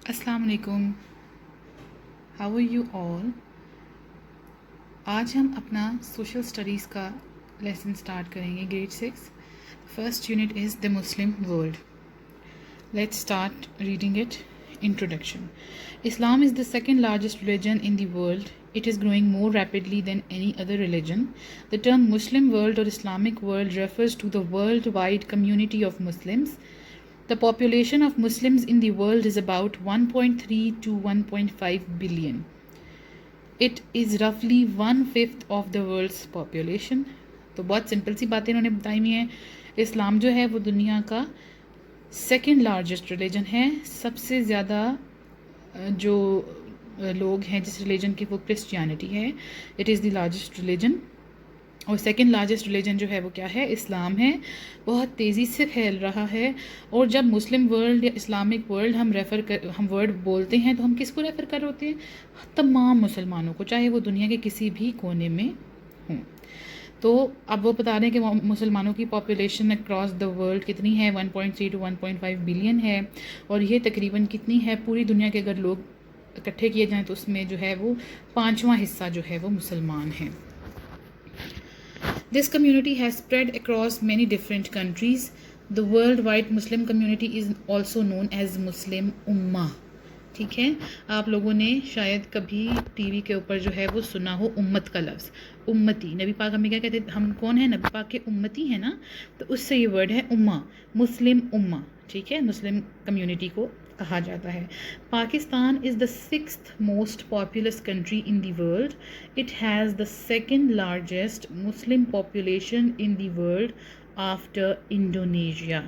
السلام علیکم. How are you all? آج ہم اپنا سوشل اسٹڈیز کا لیسن اسٹارٹ کریں گے، grade 6. First unit is the Muslim world. Let's start reading it. Introduction. Islam is the second largest religion in the world. It is growing more rapidly than any other religion. The term Muslim world or Islamic world refers to the worldwide community of Muslims. The population of Muslims in the world is about 1.3 to 1.5 billion. It is roughly 1/5 of the world's population. تو بہت simple سی باتیں انہوں نے بتائی ہوئی ہیں. اسلام جو ہے وہ دنیا کا سیکنڈ لارجسٹ ریلیجن ہے. سب سے زیادہ جو لوگ ہیں جس ریلیجن کی، وہ کرسچینٹی ہے. It is the largest religion. اور سیکنڈ لارجسٹ ریلیجن جو ہے وہ کیا ہے؟ اسلام ہے. بہت تیزی سے پھیل رہا ہے. اور جب مسلم ورلڈ یا اسلامک ورلڈ ہم ورڈ بولتے ہیں تو ہم کس کو ریفر کر ہوتے ہیں؟ تمام مسلمانوں کو، چاہے وہ دنیا کے کسی بھی کونے میں ہوں. تو اب وہ بتا رہے ہیں کہ مسلمانوں کی پاپولیشن اکراس دا ورلڈ کتنی ہے؟ 1.3 to 1.5 بلین ہے. اور یہ تقریباً کتنی ہے؟ پوری دنیا کے اگر لوگ اکٹھے کیے جائیں تو اس میں جو ہے وہ 5واں حصہ جو ہے وہ مسلمان ہیں. This community has spread across many different countries. The worldwide Muslim community is also known as Muslim Ummah. ٹھیک ہے، آپ لوگوں نے شاید کبھی ٹی وی کے اوپر جو ہے وہ سنا ہو امت کا لفظ، امتی. نبی پاک ہمیں کیا کہتے ہیں؟ ہم کون ہیں؟ نبی پاک کے امتی ہیں نا. تو اس سے یہ ورڈ ہے امہ، مسلم امہ. ٹھیک ہے، مسلم کمیونٹی کو کہا جاتا ہے. پاکستان از دا 6th most populous country in the world. It has the second largest Muslim population in the world after Indonesia.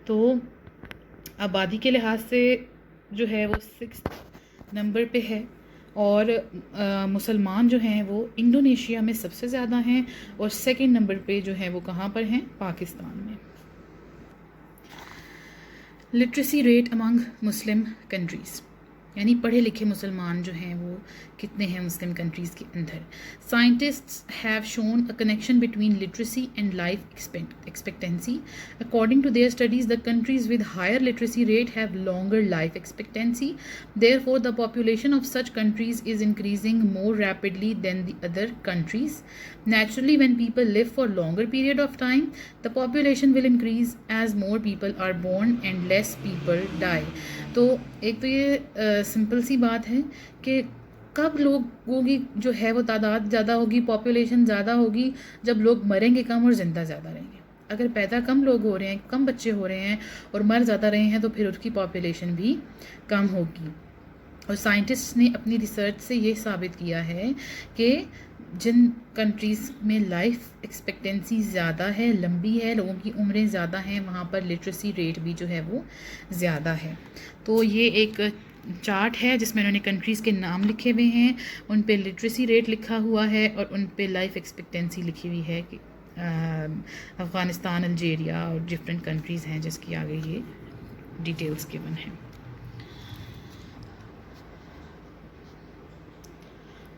تو آبادی کے لحاظ سے جو ہے وہ 6th نمبر پہ ہے. اور مسلمان جو ہیں وہ انڈونیشیا میں سب سے زیادہ ہیں. اور سیکنڈ نمبر پہ جو ہے وہ کہاں پر ہیں؟ پاکستان میں. لٹریسی ریٹ امنگ مسلم کنٹریز، یعنی پڑھے لکھے مسلمان جو ہیں وہ کتنے ہیں مسلم کنٹریز کے اندر. Scientists have shown a connection between literacy and life expectancy. According to their studies the countries with higher literacy rate have longer life expectancy. Therefore, the population of such countries is increasing more rapidly than the other countries. Naturally, when people live for longer period of time, the population will increase as more people are born and less people die. تو ایک تو یہ simple سی بات ہے کہ کب لوگوں کی جو ہے وہ تعداد زیادہ ہوگی، پاپولیشن زیادہ ہوگی؟ جب لوگ مریں گے کم اور زندہ زیادہ رہیں گے. اگر پیدا کم لوگ ہو رہے ہیں، کم بچے ہو رہے ہیں اور مر زیادہ رہے ہیں تو پھر اس کی پاپولیشن بھی کم ہوگی. اور سائنٹسٹ نے اپنی ریسرچ سے یہ ثابت کیا ہے کہ جن کنٹریز میں لائف ایکسپیکٹینسی زیادہ ہے، لمبی ہے، لوگوں کی عمریں زیادہ ہیں، وہاں پر لٹریسی ریٹ بھی جو ہے وہ زیادہ ہے. تو یہ ایک چارٹ ہے جس میں انہوں نے کنٹریز کے نام لکھے ہوئے ہیں، ان پہ لٹریسی ریٹ لکھا ہوا ہے اور ان پہ لائف ایکسپیکٹینسی لکھی ہوئی ہے کہ افغانستان، الجیریا اور ڈفرینٹ کنٹریز ہیں جس کی آگے یہ ڈیٹیلز گیون ہیں.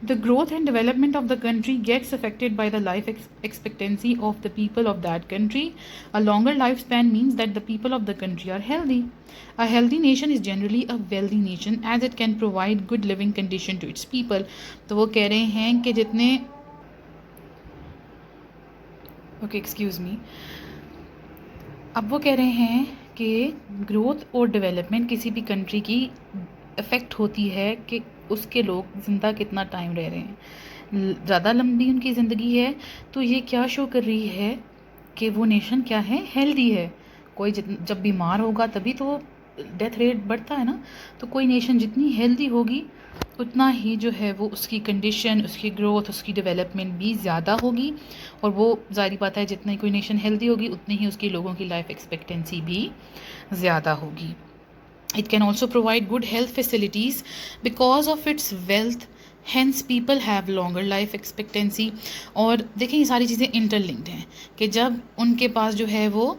The growth and development of the country gets affected by the life expectancy of the people of that country. A longer lifespan means that the people of the country are healthy. A healthy nation is generally a wealthy nation as it can provide good living condition to its people. تو وہ کہہ رہے ہیں کہ جتنے excuse me, اب وہ کہہ رہے ہیں کہ گروتھ اور ڈیولپمنٹ کسی بھی کنٹری کی افیکٹ ہوتی ہے کہ اس کے لوگ زندہ کتنا ٹائم رہ رہے ہیں. زیادہ لمبی ان کی زندگی ہے تو یہ کیا شو کر رہی ہے کہ وہ نیشن کیا ہے؟ ہیلدی ہے. کوئی جب بیمار ہوگا تبھی تو ڈیتھ ریٹ بڑھتا ہے نا. تو کوئی نیشن جتنی ہیلدی ہوگی اتنا ہی جو ہے وہ اس کی کنڈیشن، اس کی گروتھ، اس کی ڈیولپمنٹ بھی زیادہ ہوگی. اور وہ ظاہری بات ہے جتنی کوئی نیشن ہیلدی ہوگی اتنی ہی اس کی لوگوں کی لائف ایکسپیکٹینسی بھی زیادہ ہوگی. It can also provide good health facilities because of its wealth. Hence people have longer life expectancy. اور دیکھیں یہ ساری چیزیں انٹر لنکڈ ہیں کہ جب ان کے پاس جو ہے وہ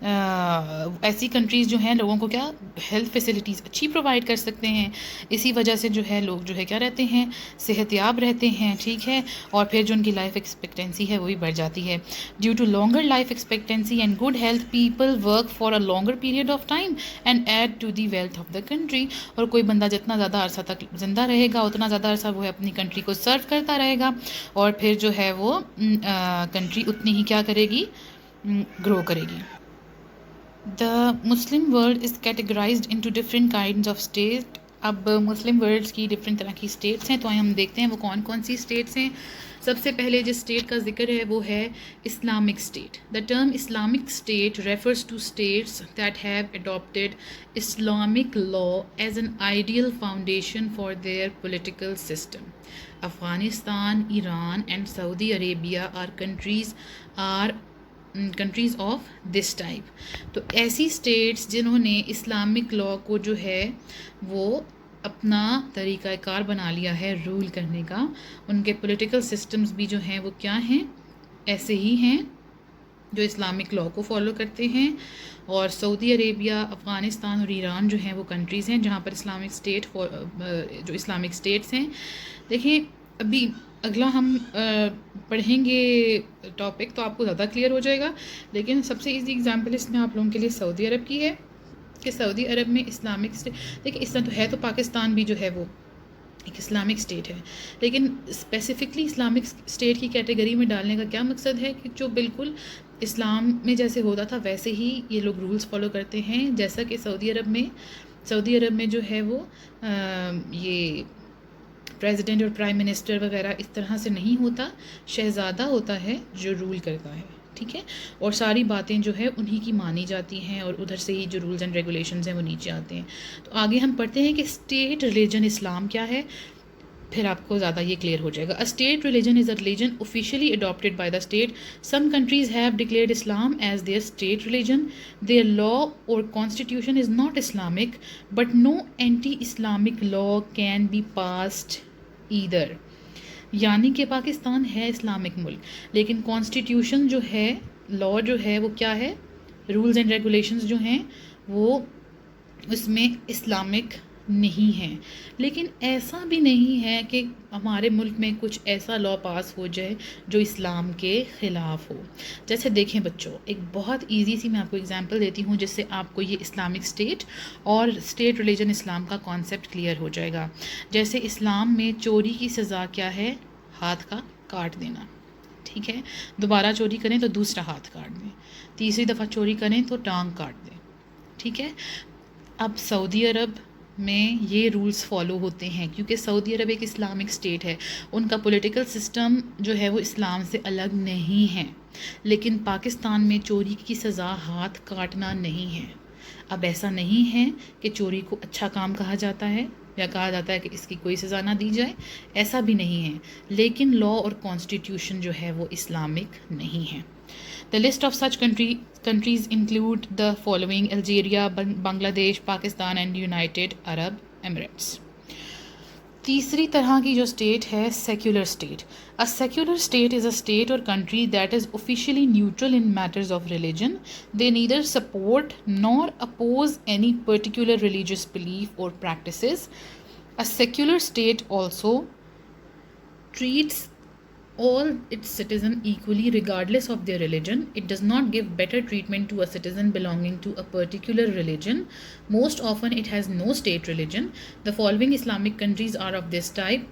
ایسی کنٹریز جو ہیں لوگوں کو کیا ہیلتھ فیسلٹیز اچھی پرووائڈ کر سکتے ہیں. اسی وجہ سے جو ہے لوگ جو ہے کیا رہتے ہیں, صحت یاب رہتے ہیں. ٹھیک ہے, اور پھر جو ان کی لائف ایکسپیکٹینسی ہے وہ بھی بڑھ جاتی ہے. Due to longer life expectancy and good health people work for a longer period of time and add to the wealth of the country. اور کوئی بندہ جتنا زیادہ عرصہ تک زندہ رہے گا اتنا زیادہ عرصہ وہ اپنی کنٹری کو سرو کرتا رہے گا, اور پھر جو ہے وہ کنٹری اتنی ہی کیا کرے گی, گرو کرے گی. The Muslim world is categorized into different kinds of state. اب مسلم ورلڈس کی ڈفرینٹ طرح کی اسٹیٹس ہیں, تو ہم دیکھتے ہیں وہ کون کون سی اسٹیٹس ہیں. سب سے پہلے جس اسٹیٹ کا ذکر ہے وہ ہے Islamic state. The term Islamic state refers to states that have adapted Islamic law as an ideal foundation for their political system. Afghanistan, Iran and Saudi Arabia countries of this type. تو ایسی status جنہوں نے Islamic law کو جو ہے وہ اپنا طریقہ کار بنا لیا ہے رول کرنے کا, ان کے پولیٹیکل سسٹمز بھی جو ہیں وہ کیا ہیں, ایسے ہی ہیں جو اسلامک لا کو فالو کرتے ہیں. اور سعودی عربیہ, افغانستان اور ایران جو ہیں وہ کنٹریز ہیں جہاں پر اسلامک اسٹیٹ جو اسلامک اسٹیٹس ہیں. دیکھیں ابھی اگلا ہم پڑھیں گے ٹاپک تو آپ کو زیادہ کلیئر ہو جائے گا, لیکن سب سے ایزی اگزامپل اس میں آپ لوگوں کے لیے سعودی عرب کی ہے کہ سعودی عرب میں اسلامک اسٹیٹ, دیکھیں اس طرح تو ہے تو پاکستان بھی جو ہے وہ ایک اسلامک اسٹیٹ ہے, لیکن اسپیسیفکلی اسلامک اسٹیٹ کی کیٹیگری میں ڈالنے کا کیا مقصد ہے کہ جو بالکل اسلام میں جیسے ہوتا تھا ویسے ہی یہ لوگ رولز فالو کرتے ہیں. جیسا کہ سعودی عرب میں جو ہے وہ یہ پریزیڈنٹ اور پرائم منسٹر وغیرہ اس طرح سے نہیں ہوتا, شہزادہ ہوتا ہے جو رول کرتا ہے. ٹھیک ہے, اور ساری باتیں جو ہے انہی کی مانی جاتی ہیں, اور ادھر سے ہی جو رولز اینڈ ریگولیشنز ہیں وہ نیچے آتے ہیں. تو آگے ہم پڑھتے ہیں کہ اسٹیٹ ریلیجن اسلام کیا ہے, پھر آپ کو زیادہ یہ کلیئر ہو جائے گا. State religion is a religion officially adopted by the state. Some countries have declared Islam as their state religion. Their law or constitution is not Islamic, but no anti-Islamic law can be passed either. یعنی کہ پاکستان ہے Islamic ملک, لیکن constitution جو ہے, لا جو ہے وہ کیا ہے, رولز اینڈ ریگولیشنز جو ہیں وہ اس میں اسلامک نہیں ہیں. لیکن ایسا بھی نہیں ہے کہ ہمارے ملک میں کچھ ایسا لا پاس ہو جائے جو اسلام کے خلاف ہو. جیسے دیکھیں بچوں, ایک بہت ایزی سی میں آپ کو اگزامپل دیتی ہوں جس سے آپ کو یہ اسلامک اسٹیٹ اور اسٹیٹ ریلیجن اسلام کا کانسیپٹ کلیئر ہو جائے گا. جیسے اسلام میں چوری کی سزا کیا ہے, ہاتھ کا کاٹ دینا. ٹھیک ہے, دوبارہ چوری کریں تو دوسرا ہاتھ کاٹ دیں, تیسری دفعہ چوری کریں تو ٹانگ کاٹ دیں. ٹھیک ہے, اب سعودی عرب میں یہ رولز فالو ہوتے ہیں کیونکہ سعودی عرب ایک اسلامک اسٹیٹ ہے, ان کا پولیٹیکل سسٹم جو ہے وہ اسلام سے الگ نہیں ہے. لیکن پاکستان میں چوری کی سزا ہاتھ کاٹنا نہیں ہے. اب ایسا نہیں ہے کہ چوری کو اچھا کام کہا جاتا ہے یا کہا جاتا ہے کہ اس کی کوئی سزا نہ دی جائے, ایسا بھی نہیں ہے, لیکن لا اور کانسٹیٹیوشن جو ہے وہ اسلامک نہیں ہے. The list of such countries include the following: Algeria, Bangladesh, Pakistan and United Arab Emirates. تیسری طرح کی جو اسٹیٹ ہے secular state. A secular state is a state or country that is officially neutral in matters of religion. They neither support nor oppose any particular religious belief or practices. A secular state also treats all its citizens equally regardless of their religion. It does not give better treatment to a citizen belonging to a particular religion. Most often it has no state religion. The following Islamic countries are of this type: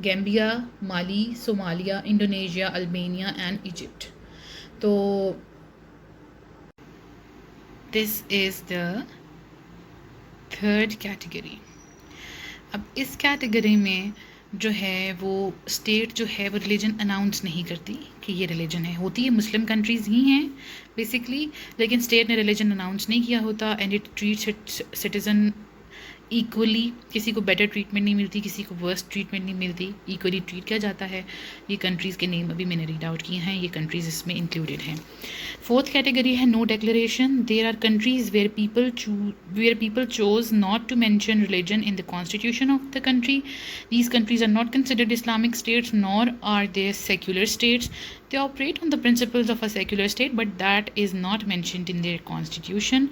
Gambia, Mali, Somalia, Indonesia, Albania and Egypt. So this is the third category. اب اس category میں جو ہے وہ state جو ہے وہ religion announce نہیں کرتی کہ یہ ریلیجن ہے. ہوتی ہے مسلم کنٹریز ہی ہیں بیسکلی, لیکن اسٹیٹ نے ریلیجن اناؤنس نہیں کیا ہوتا. And it treats citizen equally کسی کو بیٹر ٹریٹمنٹ نہیں ملتی, کسی کو ورسٹ ٹریٹمنٹ نہیں ملتی, ایکولی ٹریٹ کیا جاتا ہے. یہ کنٹریز کے نیم ابھی میں نے ریڈ آؤٹ کیے ہیں, یہ کنٹریز اس میں انکلوڈیڈ ہیں. فورتھ کیٹیگری ہے no declaration. There are countries where people chose not to mention religion in the constitution of the country. These countries are not considered Islamic states nor are they secular states. They operate on the principles of a secular state, but that is not mentioned in their constitution.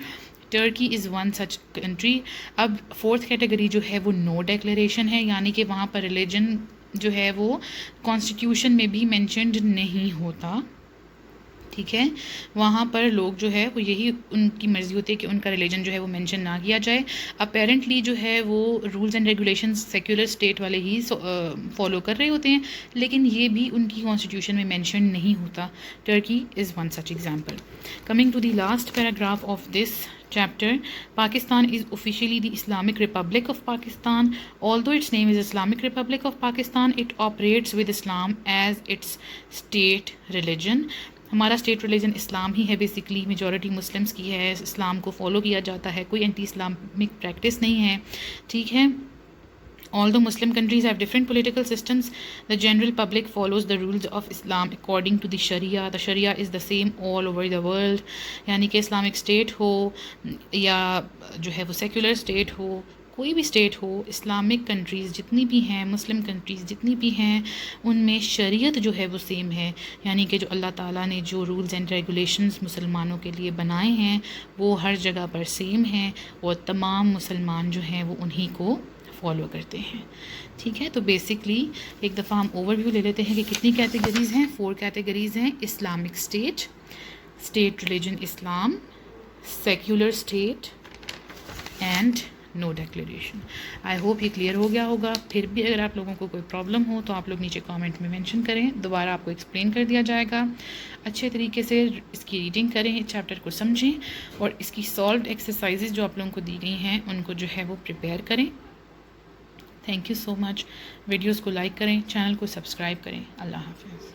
Turkey is one such country. اب fourth category جو ہے وہ نو declaration ہے, یعنی کہ وہاں پر religion جو ہے وہ کانسٹیٹیوشن میں بھی مینشنڈ نہیں ہوتا. ٹھیک ہے, وہاں پر لوگ جو ہے وہ یہی ان کی مرضی ہوتی ہے کہ ان کا ریلیجن جو ہے وہ مینشن نہ کیا جائے. اپیرنٹلی جو ہے وہ rules and regulations secular state والے ہی فالو کر رہے ہوتے ہیں, لیکن یہ بھی ان کی کانسٹیٹیوشن میں مینشن نہیں ہوتا. Turkey is one such example. Coming to the last paragraph of this chapter, Pakistan is officially the Islamic Republic of Pakistan. Although its name is Islamic Republic of Pakistan, it operates with Islam as its state religion. ہمارا state religion اسلام ہی ہے, basically majority Muslims کی ہے, اسلام کو follow کیا جاتا ہے, کوئی anti Islamic practice نہیں ہے. ٹھیک ہے. Although Muslim countries have different political systems, the general public follows the rules of Islam according to the Sharia. The Sharia is the same all over the world. یعنی کہ Islamic state ہو یا جو ہے وہ سیکولر اسٹیٹ ہو, کوئی بھی state ہو, Islamic countries جتنی بھی ہیں, مسلم کنٹریز جتنی بھی ہیں, ان میں شریعت جو ہے وہ سیم ہے. یعنی کہ جو اللہ تعالیٰ نے جو رولز اینڈ ریگولیشنز مسلمانوں کے لیے بنائے ہیں وہ ہر جگہ پر سیم ہیں, اور تمام مسلمان جو ہیں وہ انہی کو فالو کرتے ہیں. ٹھیک ہے. تو بیسکلی ایک دفعہ ہم اوور ویو لے لیتے ہیں کہ کتنی کیٹیگریز ہیں. 4 کیٹیگریز ہیں. Islamic state, state religion Islam, secular state and no declaration. I hope یہ کلیئر ہو گیا ہوگا. پھر بھی اگر آپ لوگوں کو کوئی پرابلم ہو تو آپ لوگ نیچے کامنٹ میں مینشن کریں, دوبارہ آپ کو ایکسپلین کر دیا جائے گا. اچھے طریقے سے اس کی ریڈنگ کریں, چیپٹر کو سمجھیں, اور اس کی سالوڈ ایکسرسائزز جو آپ لوگوں کو دی گئی ہیں ان کو جو ہے وہ پریپیئر کریں. Thank you so much. Videos کو لائک کریں, چینل کو سبسکرائب کریں. اللہ حافظ.